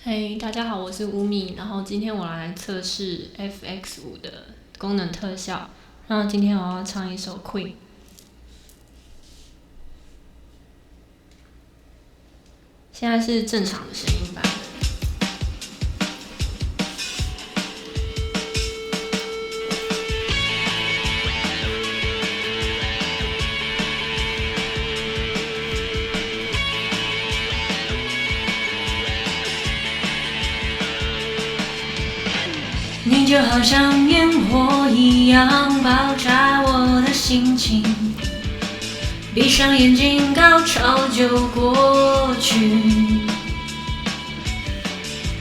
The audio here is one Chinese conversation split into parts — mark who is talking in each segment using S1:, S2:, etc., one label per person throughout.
S1: 嘿，大家好，我是乌米，然后今天我来测试 FX5的功能特效。那今天我要唱一首 Queen。现在是正常的声音版本。你就好像烟火一样爆炸我的心情，闭上眼睛，高潮就过去。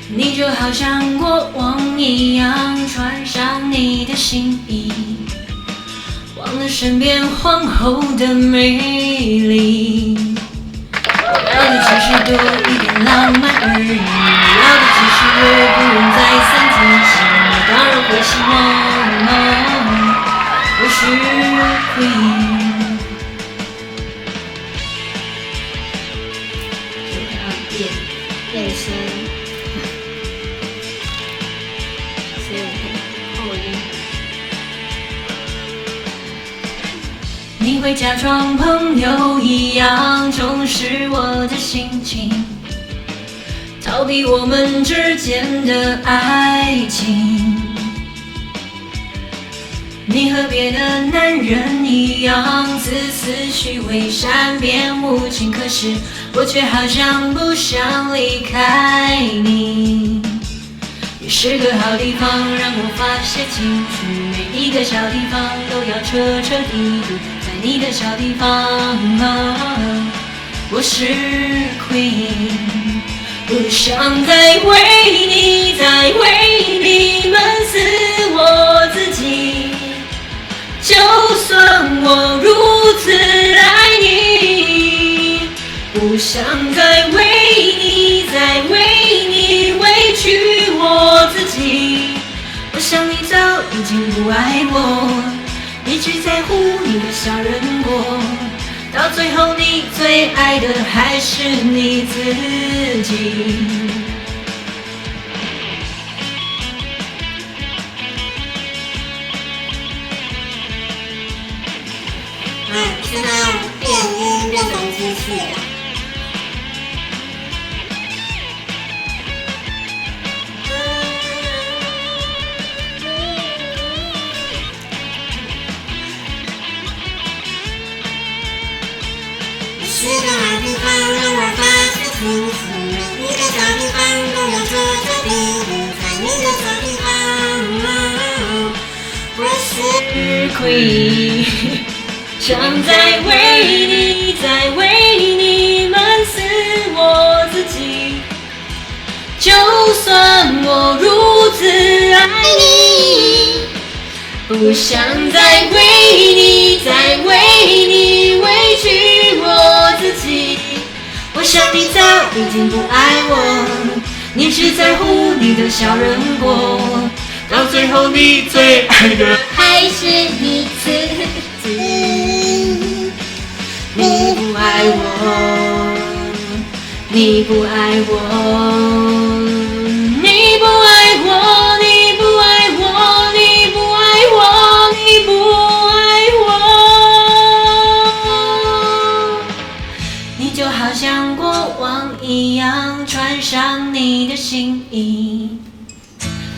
S1: 你就好像国王一样穿上你的新衣，忘了身边皇后的美丽。我要的只是多一点浪漫而已，我要的只是我不用再三提醒。当然会希望我是 Queen。 就给它变声，所以后音。你会假装朋友一样重视我的心情，逃避我们之间的爱情。你和别的男人一样自私虚伪善变无情，可是我却好像不想离开你。你是个好地方让我发泄情绪，每一个小地方都要彻彻底底，在你的小地方我是 Queen。 不想再为你闷死我自己，就算我如此爱你，不想再为你委屈我自己。我想你早已经不爱我，你只在乎你的小人国，到最后你最爱的还是你自己。
S2: 现在要变音变成姿势了。是个好地方让我发泄情绪，每一个小地方都要彻彻底底，在你的小地方我是
S1: Queen。 想再为你闷死我自己，就算我如此爱你，不想再为你委屈我自己。我想你早已经不爱我，你只在乎你的小人国，到最后你最爱的还是你自己。你不爱我，你不爱我，你不爱我，你不爱我，你不爱我，你不爱我。你就好像国王一样穿上你的新衣，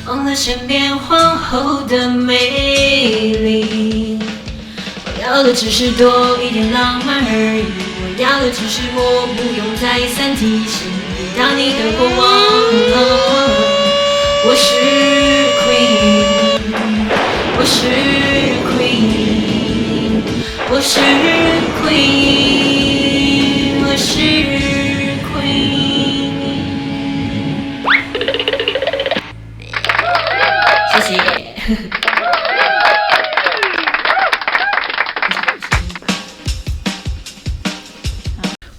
S1: 忘了身边皇后的美丽。我要的只是多一点浪漫而已，我要的只是我不用再三提醒你当你的国王。我是 Queen， 我是 Queen， 我是 Queen， 我是 Queen。 谢谢。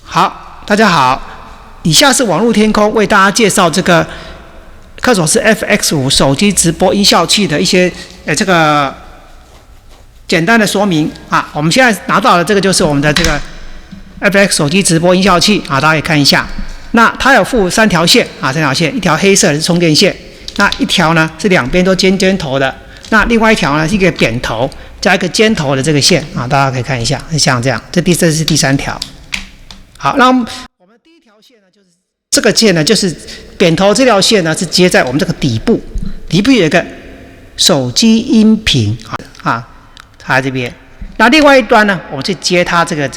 S3: 好，大家好，以下是网络天空为大家介绍这个科索斯 FX5 手机直播音效器的一些这个简单的说明啊。我们现在拿到的这个就是我们的这个 FX 手机直播音效器啊，大家可以看一下。那它有附3条线啊，3条线，一条黑色的是充电线，那一条呢是两边都尖尖头的，那另外一条呢是一个扁头加一个尖头的这个线啊，大家可以看一下，像这样，这是第3条。好，那我们第一条线呢，就是这个线呢，就是扁头这条线呢是接在我们这个底部有一个手机音频啊，它在这边。那另外一端呢，我们去接它这个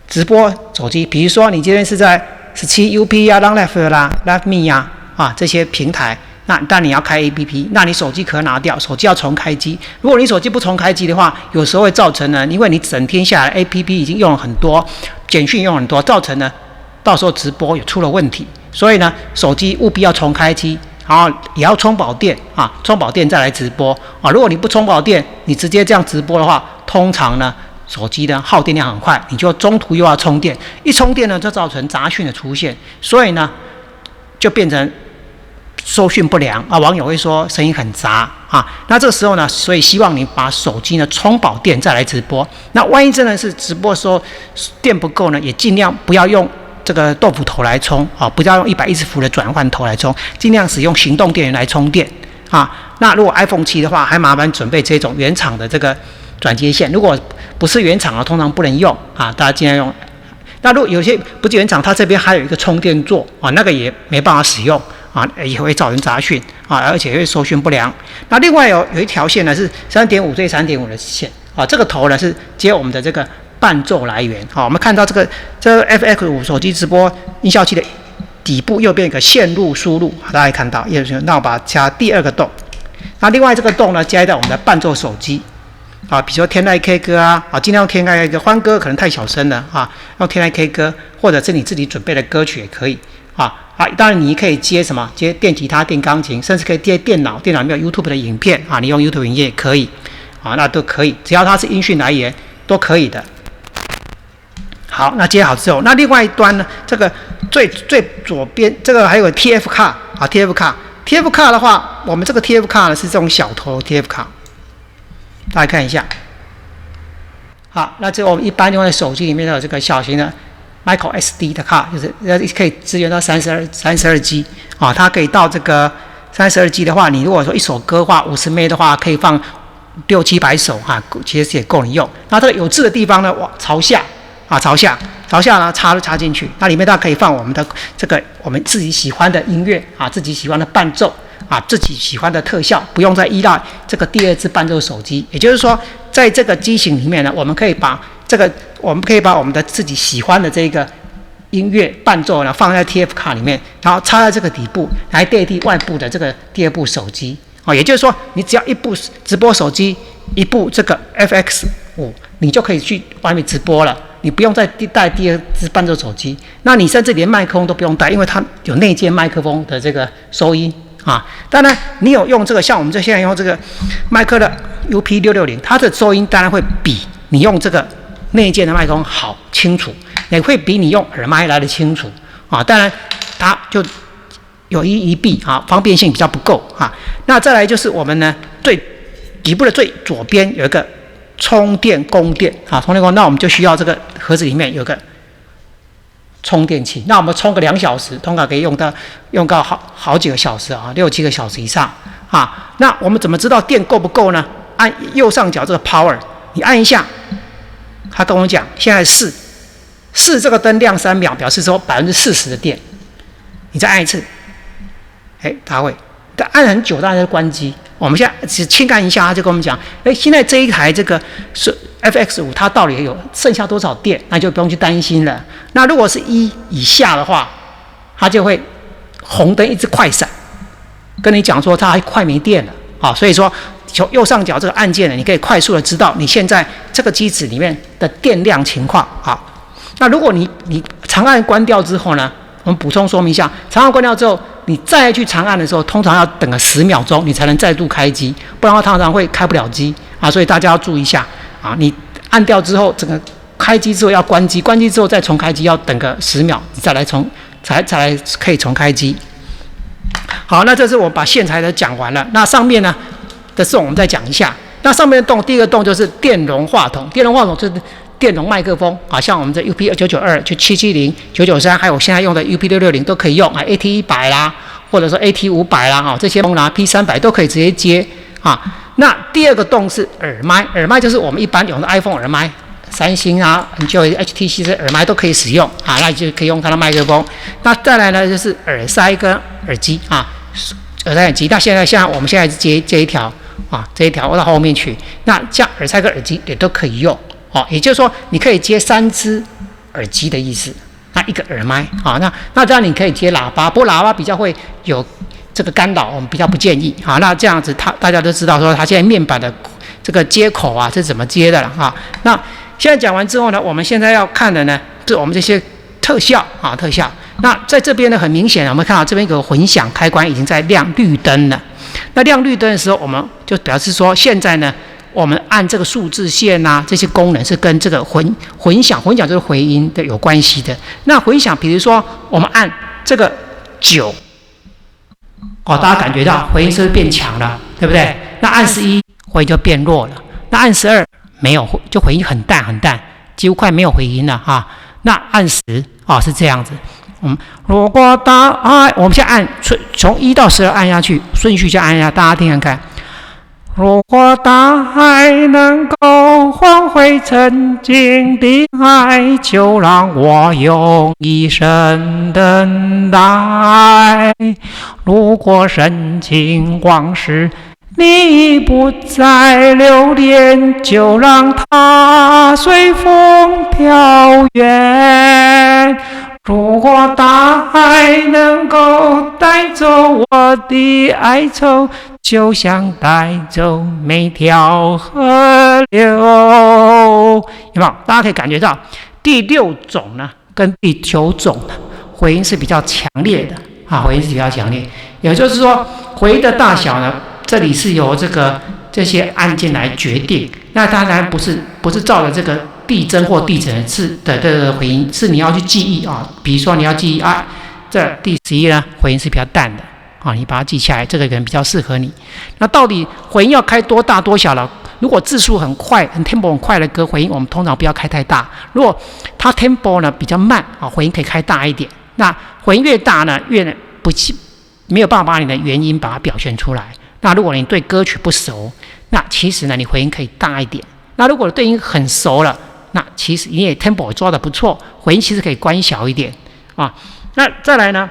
S3: 直播手机，比如说你今天是在17UP 啊、Long Life 啦、Live Me 啊这些平台，但你要开 APP， 那你手机壳拿掉，手机要重开机。如果你手机不重开机的话，有时候会造成呢，因为你整天下来 APP 已经用了很多，简讯用很多，造成呢到时候直播有出了问题，所以呢手机务必要重开机，然后也要充饱电啊，充饱电再来直播啊。如果你不充饱电，你直接这样直播的话，通常呢手机的耗电量很快，你就中途又要充电，一充电呢就造成杂讯的出现，所以呢就变成收讯不良啊，网友会说声音很杂啊。那这个时候呢，所以希望你把手机呢充饱电再来直播。那万一真的是直播的时候电不够呢，也尽量不要用这个豆腐头来充啊，不要用110伏的转换头来充，尽量使用行动电源来充电啊。那如果 iPhone 7的话，还麻烦准备这种原厂的这个转接线，如果不是原厂的，通常不能用啊，大家尽量用。那如果有些不是原厂，它这边还有一个充电座啊，那个也没办法使用啊，也会造成杂讯啊，而且会收讯不良。那另外有一条线呢是3.5对3.5的线啊，这个头呢是接我们的这个伴奏来源啊。我们看到这个 FX5 手机直播音效器的底部右边有个线路输入，大家可以看到，那我把它加第2个洞。那另外这个洞呢接在我们的伴奏手机。啊，比如说天籁 K 歌啊，尽量用天籁 K 歌，欢歌可能太小声了啊，用天籁 K 歌，或者是你自己准备的歌曲也可以啊。当然你可以接什么？接电吉他、电钢琴，甚至可以接电脑，电脑里面有 YouTube 的影片啊，你用 YouTube 影片也可以啊，那都可以，只要它是音讯来源都可以的。好，那接好之后，那另外一端呢，这个最左边这个还有个 TF 卡啊 ，TF 卡的话，我们这个 TF 卡呢是这种小头 TF 卡。大家看一下，好，那这我们一般用在手机里面的这个小型的 micro SD 的卡，就是可以支援到32 G 啊，它可以到这个32 G 的话，你如果说一首歌的话50 M 的话，可以放600-700首啊，其实也够你用。那这个有字的地方呢，朝下呢插进去，那里面大家可以放我们的这个我们自己喜欢的音乐啊，自己喜欢的伴奏。啊，自己喜欢的特效，不用再依赖这个第2支伴奏手机。也就是说，在这个机型里面呢，我们可以把我们的自己喜欢的这个音乐伴奏呢放在 TF 卡里面，然后插在这个底部来代替外部的这个第2部手机。哦，也就是说，你只要一部直播手机，一部这个 FX5，你就可以去外面直播了。你不用再带第2支伴奏手机，那你甚至连麦克风都不用带，因为它有内建麦克风的这个收音。啊，当然你有用这个，像我们现在用这个麦克的 UP660， 它的收音当然会比你用这个内建的麦克风好清楚，也会比你用耳麦来的清楚啊。当然它就有一弊啊，方便性比较不够啊。那再来就是我们呢最底部的最左边有一个充电供电啊，充电供，那我们就需要这个盒子里面有个充电器，那我们充个2小时，通常可以用到好几个小时啊，6-7个小时以上啊。那我们怎么知道电够不够呢？按右上角这个 Power， 你按一下，他跟我讲现在4这个灯亮3秒，表示说40%的电。你再按一次，它会，但按很久，当然就关机。我们现在只轻按一下，他就跟我们讲，现在这一台这个是 FX5， 它到底有剩下多少电，那就不用去担心了。那如果是1以下的话，它就会红灯一直快闪，跟你讲说它还快没电了啊。所以说，右上角这个按键呢，你可以快速的知道你现在这个机子里面的电量情况啊。那如果你长按关掉之后呢，我们补充说明一下，长按关掉之后，你再去长按的时候，通常要等个10秒钟，你才能再度开机，不然的话常常会开不了机啊。所以大家要注意一下啊，你按掉之后，整个开机之后要关机，关机之后再重开机，要等个10秒，再来可以重开机。好，那这是我把线材的讲完了。那上面呢的洞我们再讲一下。那上面的洞，第一个洞就是电容话筒，电容话筒就是电容麦克风，好像我们这 UP992、770、993，还有现在用的 UP660都可以用啊 ，AT100 啦，或者说 AT500 啦，这些啦 P300 都可以直接接啊。那第二个洞是耳麦，耳麦就是我们一般用的 iPhone 耳麦，三星啊、HTC 的耳麦都可以使用啊，那就可以用它的麦克风。那再来呢就是耳塞跟耳机啊，耳塞耳机。那现在我们现在接这一条啊，这一条到后面去，那这样耳塞跟耳机也都可以用。也就是说，你可以接3只耳机的意思，那一个耳麦啊，那这样你可以接喇叭，不过喇叭比较会有这个干扰，我们比较不建议啊。那这样子大家都知道说，它现在面板的这个接口啊是怎么接的了啊。那现在讲完之后呢，我们现在要看的呢是我们这些特效啊，特效。那在这边呢，很明显我们看到这边有个混响开关已经在亮绿灯了。那亮绿灯的时候，我们就表示说现在呢。我们按这个数字线啊，这些功能是跟这个混响就是回音的有关系的。那混响，比如说我们按这个9，大家感觉到回音是不是变强了，对不对？那按11，回音就变弱了。那按12，没有，就回音很淡很淡，几乎快没有回音了哈。那按10，是这样子。如果我们现在按从1到12按下去，顺序就按下，大家听看看。如果大海能够换回曾经的爱，就让我用一生等待。如果深情往事你不再留恋，就让它随风飘远。如果大海能够带走我的哀愁，就像带走每条河流。有没有？大家可以感觉到第6种呢，跟第9种呢，回音是比较强烈的啊，回音是比较强烈。也就是说，回音的大小呢，这里是由这些按键来决定。那当然不是照着这个递增或递减的回音，是你要去记忆啊。比如说你要记忆这第11呢，回音是比较淡的啊，你把它记下来，这个可能比较适合你。那到底回音要开多大多小了？如果字数很快、tempo 很快的歌，回音我们通常不要开太大。如果它 tempo 呢比较慢啊，回音可以开大一点。那回音越大呢，越没有办法把你的原音把它表现出来。那如果你对歌曲不熟，那其实呢，你回音可以大一点。那如果对音很熟了，那其实你也 tempo 抓得不错，回音其实可以关小一点啊。那再来呢，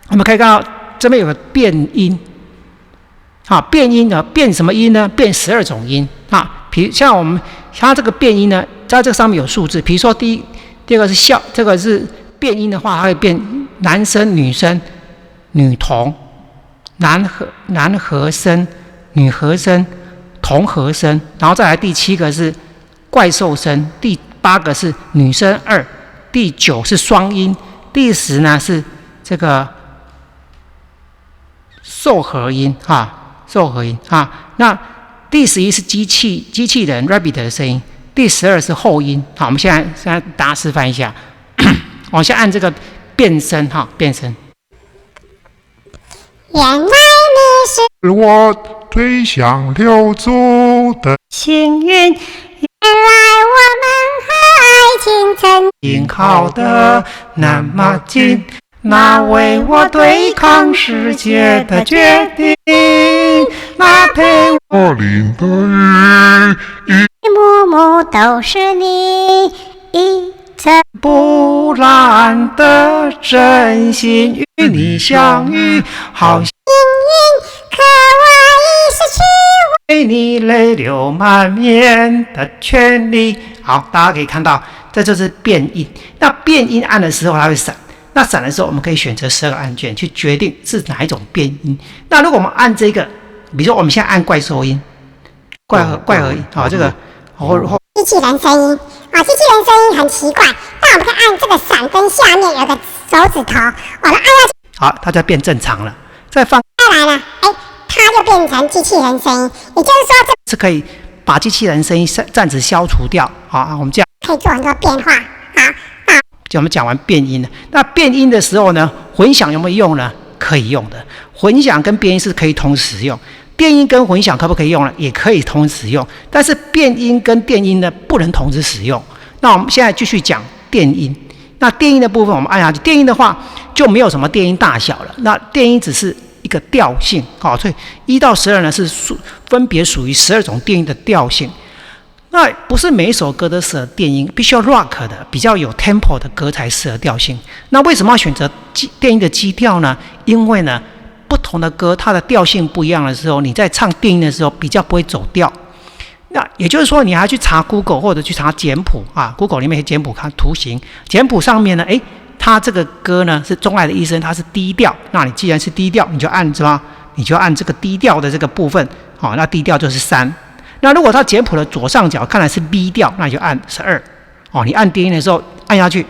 S3: 我们可以看到这边有个变音，变音呢，变什么音呢？变12种音啊。比如像我们它这个变音呢，在这个上面有数字，比如说第二个是这个是变音的话，它会变男声、女声、女童、男和声、女和声、同和声，然后再来第7个是怪兽声，第8个是女声2，第9是双音，第10呢是这个授合音授合音那第11是机器人 rabbit 的声音，第12是后音。好，我们现在大家示范一下，往下按这个变声变声。
S2: 原来你是
S4: 我最想溜走的
S3: 幸运，
S2: 原来我们和爱情曾
S3: 经靠得那么近，那为我对抗世界的决定，那陪
S4: 我淋的雨，
S2: 一幕幕都是你一层
S3: 不染的真心与你相遇，好像
S2: 可我已失去
S3: 为你泪流满面的权利。好，大家可以看到，这就是变音。那变音按的时候它会闪，那闪的时候我们可以选择12个按键去决定是哪一种变音。那如果我们按这个，比如说我们现在按怪兽音、怪和音，这个
S2: 机器人声音机器人声音很奇怪，那我们可以按这个闪灯下面有个手指头，我们按下去，
S3: 好，它就变正常了。再放
S2: 再来了，它就变成机器人声音，也就是说这
S3: 是可以把机器人声音暂时消除掉。好，我们这样
S2: 可以做很多变化。
S3: 就我们讲完变音了。那变音的时候呢，混响有没有用呢？可以用的。混响跟变音是可以同时用，电音跟混响可不可以用呢？也可以同时用。但是变音跟电音呢，不能同时使用。那我们现在继续讲电音。那电音的部分我们按下去，电音的话就没有什么电音大小了。那电音只是一个调性，所以1到12呢是分别属于12种电音的调性。那不是每一首歌都适合电音，必须要 rock 的比较有 tempo 的歌才适合调性。那为什么要选择电音的基调呢？因为呢，不同的歌它的调性不一样的时候，你在唱电音的时候比较不会走调。那也就是说，你还要去查 Google 或者去查简谱啊 ，Google 里面有简谱看图形，简谱上面呢，它这个歌呢是钟爱的一生，它是低调。那你既然是低调，你就按什么？你就按这个低调的这个部分，那低调就是3。那如果它简谱的左上角看来是 B 调，那你就按12。你按电音的时候按下去，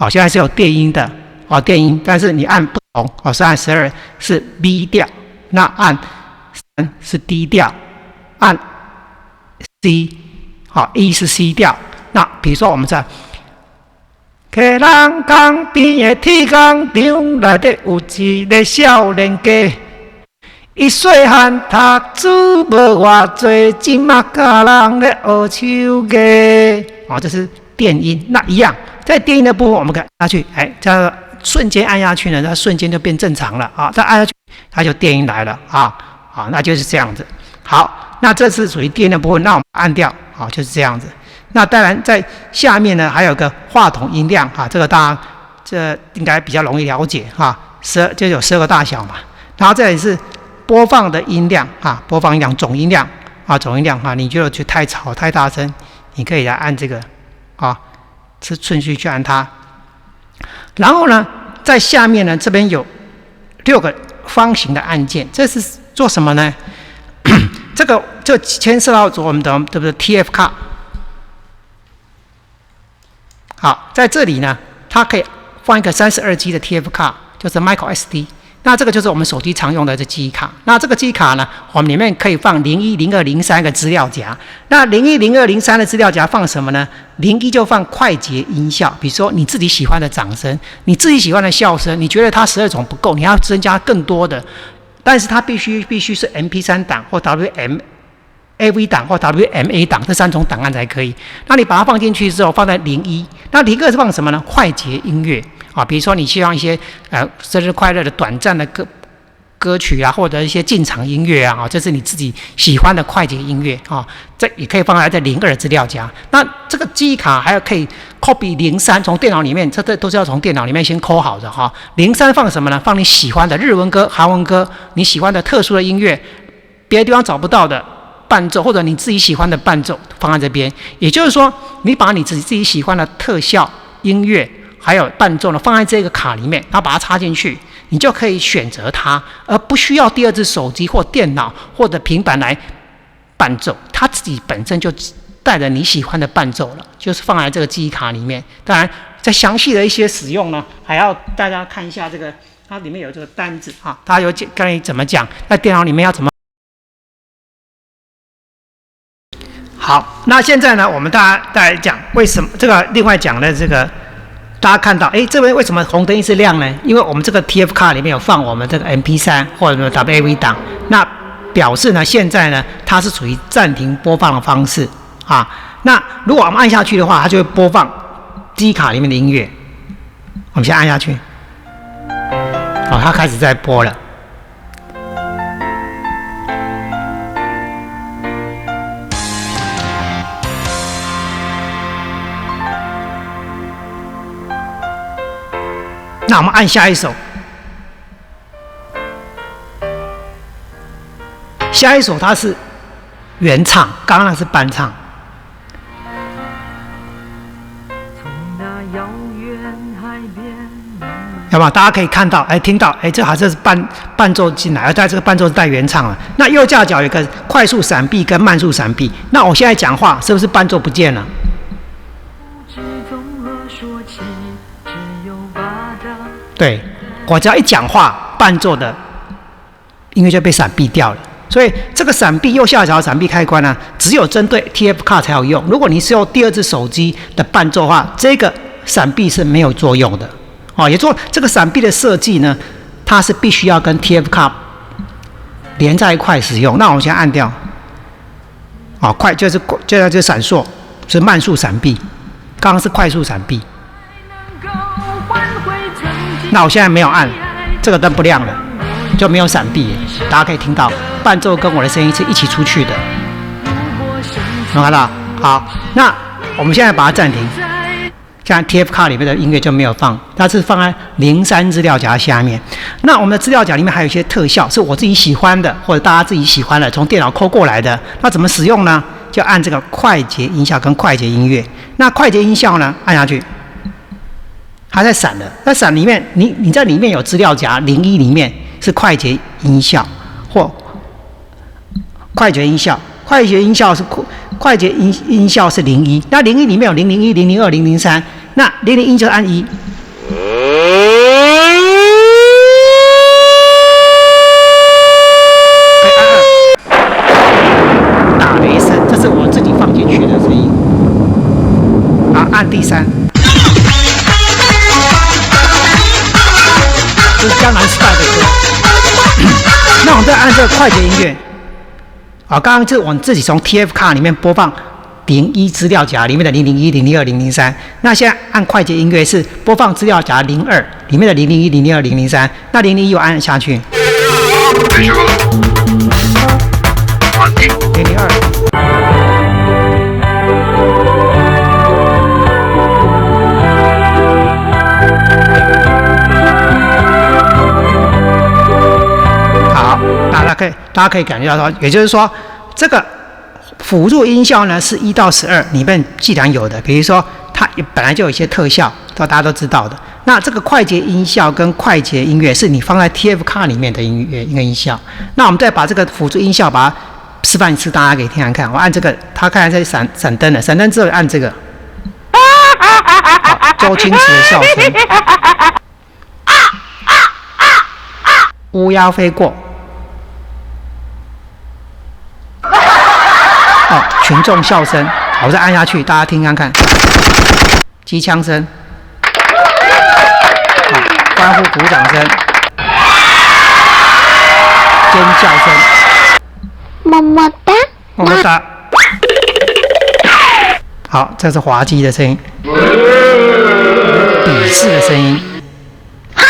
S3: 现在是有电音的电音，但是你按不同，是按12是 B 调，那按3是 D 调，按 C， E 是 C 调。那比如说我们在客人江边的铁工厂内底有一个少年家。伊细汉读书无偌多，即马教人咧学手艺。这是电音。那一样，在电音的部分，我们给按下去，这样瞬间按下去呢，它瞬间就变正常了再按下去，它就电音来了那就是这样子。好，那这是属于电音的部分，那我们按掉就是这样子。那当然在下面呢，还有个话筒音量这个大家这应该比较容易了解就有12个大小嘛。然后这里是播放的音量播放音量总音量总音量你觉得太吵太大声，你可以来按这个是顺序去按它。然后呢，在下面呢这边有6个方形的按键，这是做什么呢？这个就牵涉到我们的对不对 TF 卡。好，在这里呢，它可以放一个32G 的 TF 卡，就是 Micro SD。那这个就是我们手机常用的这记忆卡。那这个记忆卡呢，我们里面可以放01、02、03个资料夹。那01、02、03的资料夹放什么呢？01就放快捷音效，比如说你自己喜欢的掌声，你自己喜欢的笑声，你觉得它12种不够，你要增加更多的，但是它必须是 MP3 档或 AV 档或 WMA 档这3种档案才可以。那你把它放进去之后，放在01，那02是放什么呢？快捷音乐比如说你希望一些生日快乐的短暂的歌曲或者一些进场音乐这是你自己喜欢的快捷音乐这也可以放在02资料夹。那这个记忆卡还可以 copy 03，从电脑里面，这都是要从电脑里面先抠好的03放什么呢？放你喜欢的日文歌、韩文歌，你喜欢的特殊的音乐，别的地方找不到的伴奏，或者你自己喜欢的伴奏放在这边。也就是说，你把你自己喜欢的特效音乐还有伴奏呢放在这个卡里面，然后把它插进去，你就可以选择它，而不需要第二只手机或电脑或者平板来伴奏，它自己本身就带着你喜欢的伴奏了，就是放在这个记忆卡里面。当然，在详细的一些使用呢，还要大家看一下这个，它里面有这个单子它有跟你怎么讲，在电脑里面要怎么。好，那现在呢，我们大家来讲为什么这个另外讲的这个。大家看到，这边为什么红灯一直亮呢？因为我们这个 TF 卡里面有放我们这个 MP3 或者 WAV 档，那表示呢，现在呢，它是处于暂停播放的方式那如果我们按下去的话，它就会播放记忆卡里面的音乐。我们先按下去，它开始在播了。那我们按下一首，下一首它是原唱，刚刚那是伴唱。有没有？大家可以看到，听到，这好像是伴奏进来，而在这个伴奏是带原唱了。那右下角有一个快速闪避跟慢速闪避。那我现在讲话，是不是伴奏不见了？对，我只要一讲话，伴奏的音乐就被闪避掉了。所以这个闪避右下角的闪避开关呢，只有针对 TF 卡才有用。如果你是用第二只手机的伴奏的话，这个闪避是没有作用的。也就是说，这个闪避的设计呢，它是必须要跟 TF 卡连在一块使用。那我们先按掉。快就是闪烁，是慢速闪避。刚刚是快速闪避。那我现在没有按，这个灯不亮了，就没有闪避，大家可以听到伴奏跟我的声音是一起出去的，有看到？好，那我们现在把它暂停。像 TF 卡里面的音乐就没有放，它是放在03资料夹下面。那我们的资料夹里面还有一些特效，是我自己喜欢的，或者大家自己喜欢的，从电脑抠过来的。那怎么使用呢？就按这个快捷音效跟快捷音乐。那快捷音效呢，按下去，它在闪的。在闪里面，你在里面有资料夹01里面是快捷音效或快捷音效，快捷音效是快捷音效是01，那01里面有001、002、003，那001就按1。打雷声，这是我自己放进去的声音。好，按第3。这是江南时代的歌。那我们再按这个快捷音乐。啊，刚刚就是我们自己从 TF 卡里面播放01资料夹里面的001、002、003。那现在按快捷音乐是播放资料夹02里面的001、002、003。那001又按下去。002。好，大家可以感觉到说，也就是说，这个辅助音效呢是1到12里面既然有的，比如说它本来就有一些特效，大家都知道的。那这个快捷音效跟快捷音乐是你放在 TF 卡里面的音效。那我们再把这个辅助音效把它示范一次，大家给听看看。我按这个，它看在闪灯了，闪灯之后按这个，好，周星驰的笑声，乌鸦飞过。哦，群众笑声，好，我再按下去，大家听看看，机枪声，好，欢呼鼓掌声，尖叫声，
S2: 么么哒，
S3: 么么哒，好，这是滑稽的声音，鄙视的声音，
S2: 嗨，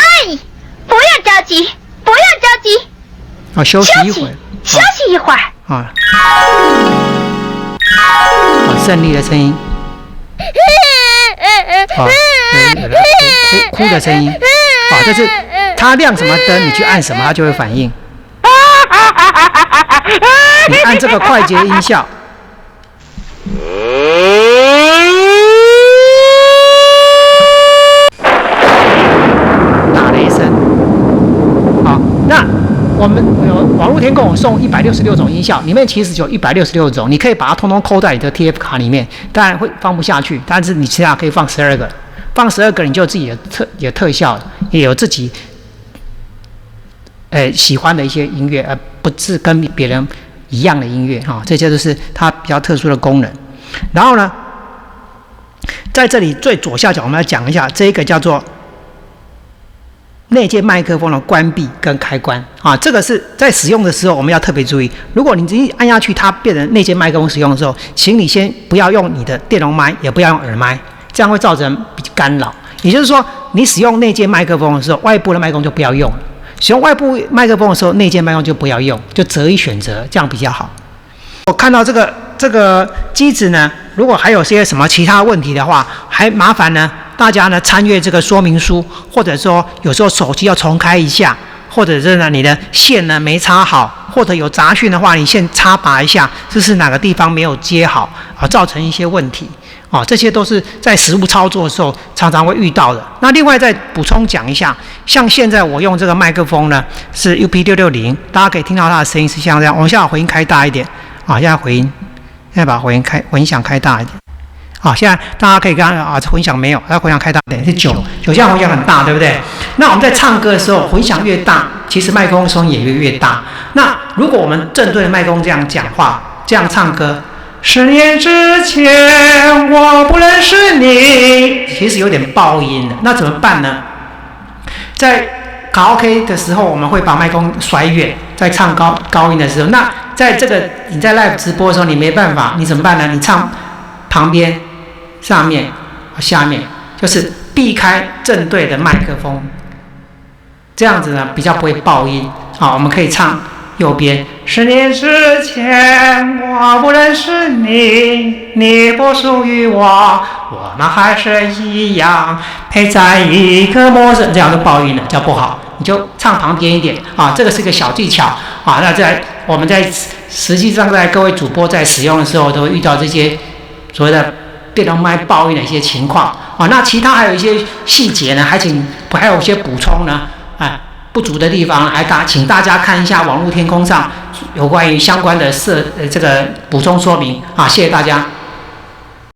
S2: 不要着急，不要着急，
S3: 好，休息一会儿，
S2: 休息一会儿，
S3: 啊。胜利的声音，哭的声音，这是它亮什么灯，你去按什么，它就会反应。你按这个快捷音效，打雷声，好，那我们网络天空我送166种音效，里面其实有166种，你可以把它通通扣在你的 TF 卡里面，当然会放不下去，但是你其他可以放12个，放12个你就有自己的特效，也有自己喜欢的一些音乐，而不是跟别人一样的音乐哈，这些都是它比较特殊的功能。然后呢，在这里最左下角我们来讲一下，这一个叫做内建麦克风的关闭跟开关啊，这个是在使用的时候我们要特别注意。如果你直接按下去，它变成内建麦克风使用的时候，请你先不要用你的电容麦，也不要用耳麦，这样会造成干扰。也就是说，你使用内建麦克风的时候，外部的麦克风就不要用了；使用外部麦克风的时候，内建麦克风就不要用，就择一选择，这样比较好。我看到这个机子呢，如果还有些什么其他问题的话，还麻烦呢大家呢参阅这个说明书，或者说有时候手机要重开一下，或者是呢你的线呢没插好，或者有杂讯的话，你线插拔一下，这是哪个地方没有接好啊，造成一些问题啊，这些都是在实物操作的时候常常会遇到的。那另外再补充讲一下，像现在我用这个麦克风呢是 UP660， 大家可以听到它的声音是像这样，我们现在回音开大一点啊，现在回音，现在把回响开大一点。好，现在大家可以看到混响没有，它混响开大一点，是9项混响很大，对不对？那我们在唱歌的时候，混响越大，其实麦克风声也越大。那如果我们正对着麦克风这样讲话，这样唱歌，10年之前我不认识你，其实有点爆音了。那怎么办呢？在卡拉 OK 的时候，我们会把麦克风甩远，在唱高音的时候，那在这个你在 live 直播的时候，你没办法，你怎么办呢？你唱旁边、上面下面，就是避开正对的麦克风，这样子呢比较不会爆音。好，我们可以唱右边。10年之前，我不认识你，你不属于我，我们还是一样陪在一个陌生，这样就爆音了，这样不好。你就唱旁边一点啊，这个是个小技巧啊。那我们在实际上在各位主播在使用的时候，都会遇到这些所谓的电容麦爆音的一些情况啊。那其他还有一些细节呢，还有一些补充呢，不足的地方，请大家看一下网络天空上有关于相关的这个补充说明啊，谢谢大家。